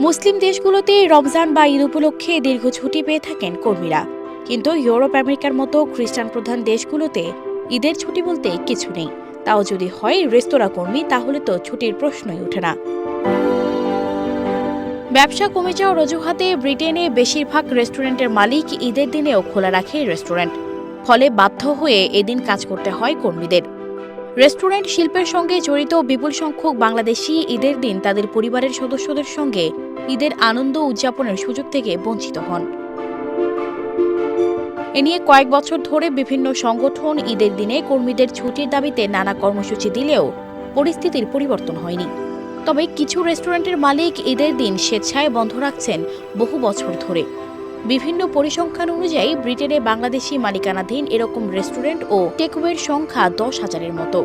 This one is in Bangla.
মুসলিম দেশগুলোতে রমজান বা ঈদ উপলক্ষে দীর্ঘ ছুটি পেয়ে থাকেন কর্মীরা, কিন্তু ইউরোপ আমেরিকার মতো খ্রিস্টান প্রধান দেশগুলোতে ঈদের ছুটি বলতে কিছু নেই। তাও যদি হয় রেস্তোরাঁ কর্মী, তাহলে তো ছুটির প্রশ্নই ওঠে না। ব্যবসা কমে যাওয়ার অজুহাতে ব্রিটেনে বেশিরভাগ রেস্টুরেন্টের মালিক ঈদের দিনেও খোলা রাখে রেস্টুরেন্ট, ফলে বাধ্য হয়ে এদিন কাজ করতে হয় কর্মীদের। রেস্টুরেন্ট শিল্পের সঙ্গে জড়িত বিপুল সংখ্যক বাংলাদেশি ঈদের দিন তাদের পরিবারের সদস্যদের সঙ্গে ঈদের আনন্দ উদযাপনের সুযোগ থেকে বঞ্চিত হন। এ নিয়ে কয়েক বছর ধরে বিভিন্ন সংগঠন ঈদের দিনে কর্মীদের ছুটির দাবিতে নানা কর্মসূচি দিলেও পরিস্থিতির পরিবর্তন হয়নি। তবে কিছু রেস্টুরেন্টের মালিক ঈদের দিন স্বেচ্ছায় বন্ধ রাখছেন বহু বছর ধরে। বিভিন্ন পরিসংখ্যান অনুযায়ী ব্রিটেনে বাংলাদেশি মালিকানাধীন এরকম রেস্টুরেন্ট ও টেকওয়ের সংখ্যা 10,000-এর মতো।